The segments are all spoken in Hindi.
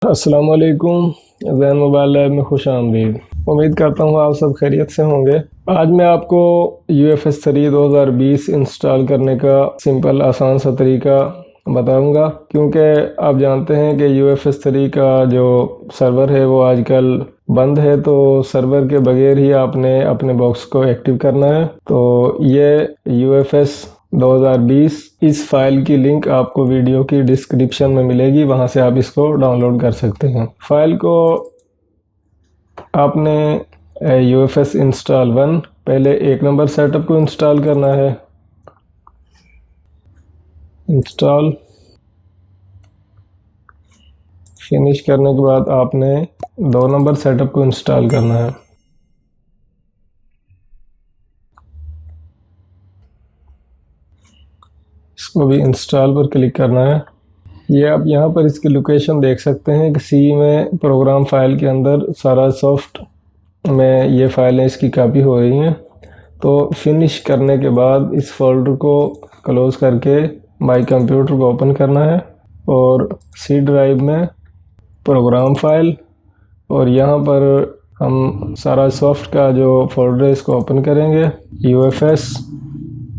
अस्सलाम वालेकुम। जैन मोबाइल लैब में खुश आमदीद। उम्मीद करता हूँ आप सब खैरियत से होंगे। आज मैं आपको UFS 3 2020 इंस्टॉल करने का सिंपल आसान सा तरीका बताऊंगा, क्योंकि आप जानते हैं कि UFS 3 का जो सर्वर है वो आजकल बंद है, तो सर्वर के बगैर ही आपने अपने बॉक्स को एक्टिव करना है। तो ये UFS 2020 इस फाइल की लिंक आपको वीडियो की डिस्क्रिप्शन में मिलेगी, वहां से आप इसको डाउनलोड कर सकते हैं। फाइल को आपने UFS इंस्टॉल 1 पहले 1 नंबर सेटअप को इंस्टॉल करना है। इंस्टॉल फिनिश करने के बाद आपने 2 नंबर सेटअप को इंस्टॉल करना है। इसको भी इंस्टॉल पर क्लिक करना है। ये आप यहाँ पर इसकी लोकेशन देख सकते हैं कि सी में प्रोग्राम फाइल के अंदर सारा सॉफ्ट में ये फाइलें इसकी कॉपी हो रही हैं। तो फिनिश करने के बाद इस फोल्डर को क्लोज करके माई कंप्यूटर को ओपन करना है और सी ड्राइव में प्रोग्राम फाइल, और यहाँ पर हम सारा सॉफ्ट का जो फोल्डर है इसको ओपन करेंगे UFS,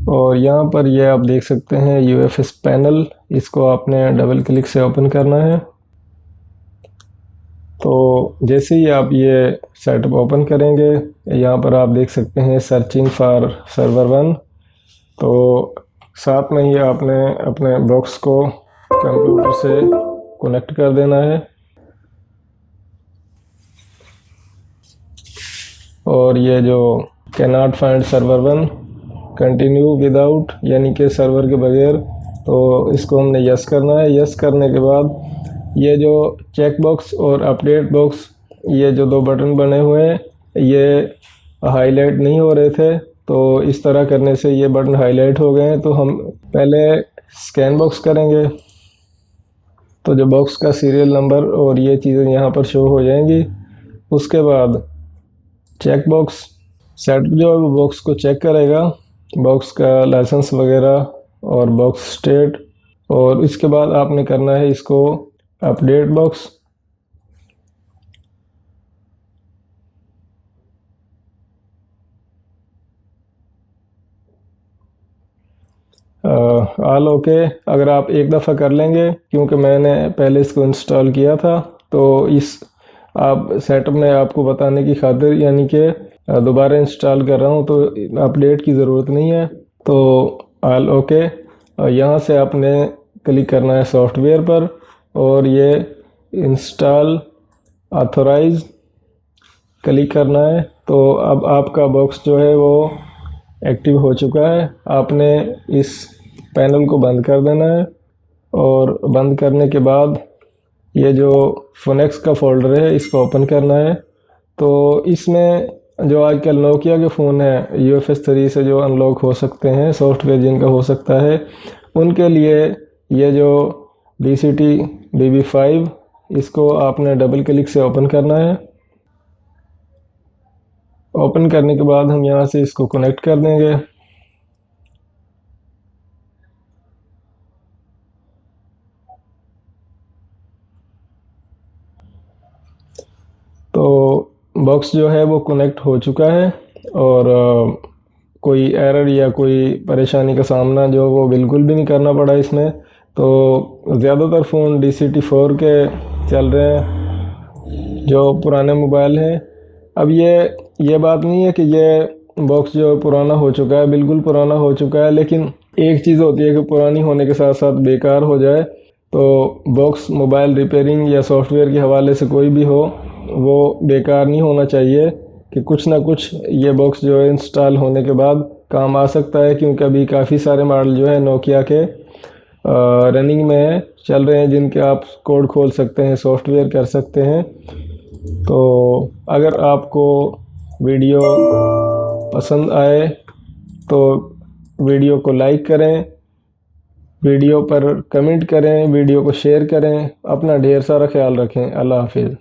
और यहाँ पर ये आप देख सकते हैं UFS पैनल, इसको आपने डबल क्लिक से ओपन करना है। तो जैसे ही आप ये सेटअप ओपन करेंगे, यहाँ पर आप देख सकते हैं सर्चिंग फॉर सर्वर 1। तो साथ में ही आपने अपने बॉक्स को कंप्यूटर से कनेक्ट कर देना है, और ये जो cannot find server 1 continue without, यानी कि सर्वर के बगैर, तो इसको हमने यस करना है। यस करने के बाद ये जो चेक बॉक्स और अपडेट बॉक्स, ये जो 2 बटन बने हुए हैं, ये हाईलाइट नहीं हो रहे थे, तो इस तरह करने से ये बटन हाईलाइट हो गए हैं। तो हम पहले स्कैन बॉक्स करेंगे, तो जो बॉक्स का सीरियल नंबर और ये चीज़ें यहाँ पर शो हो जाएंगी। उसके बाद चेक बॉक्स सेट जो है वो बॉक्स को चेक करेगा, बॉक्स का लाइसेंस वगैरह और बॉक्स स्टेट, और इसके बाद आपने करना है इसको अपडेट बॉक्स। ऑल ओके अगर आप एक दफ़ा कर लेंगे, क्योंकि मैंने पहले इसको इंस्टॉल किया था, तो इस आप सेटअप में आपको बताने की खातिर यानी कि दोबारा इंस्टॉल कर रहा हूँ, तो अपडेट की ज़रूरत नहीं है। तो ऑल ओके, यहाँ से आपने क्लिक करना है सॉफ्टवेयर पर, और ये इंस्टॉल ऑथोराइज क्लिक करना है। तो अब आपका बॉक्स जो है वो एक्टिव हो चुका है। आपने इस पैनल को बंद कर देना है, और बंद करने के बाद ये जो फोनेक्स का फोल्डर है इसको ओपन करना है। तो इसमें जो आजकल नोकिया के फ़ोन है UFS 3 से जो अनलॉक हो सकते हैं, सॉफ्टवेयर जिनका हो सकता है, उनके लिए ये जो DCT DB5, इसको आपने डबल क्लिक से ओपन करना है। ओपन करने के बाद हम यहाँ से इसको कनेक्ट कर देंगे। तो बॉक्स जो है वो कनेक्ट हो चुका है, और कोई एरर या कोई परेशानी का सामना जो वो बिल्कुल भी नहीं करना पड़ा इसमें। तो ज़्यादातर फ़ोन DCT-4 के चल रहे हैं जो पुराने मोबाइल हैं। अब ये बात नहीं है कि ये बॉक्स जो पुराना हो चुका है, बिल्कुल पुराना हो चुका है, लेकिन एक चीज़ होती है कि पुरानी होने के साथ साथ बेकार हो जाए। तो बॉक्स मोबाइल रिपेयरिंग या सॉफ्टवेयर के हवाले से कोई भी हो, वो बेकार नहीं होना चाहिए, कि कुछ ना कुछ ये बॉक्स जो है इंस्टॉल होने के बाद काम आ सकता है। क्योंकि अभी काफ़ी सारे मॉडल जो है नोकिया के रनिंग में चल रहे हैं, जिनके आप कोड खोल सकते हैं, सॉफ्टवेयर कर सकते हैं। तो अगर आपको वीडियो पसंद आए तो वीडियो को लाइक करें, वीडियो पर कमेंट करें, वीडियो को शेयर करें। अपना ढेर सारा ख्याल रखें। अल्लाह हाफिज़।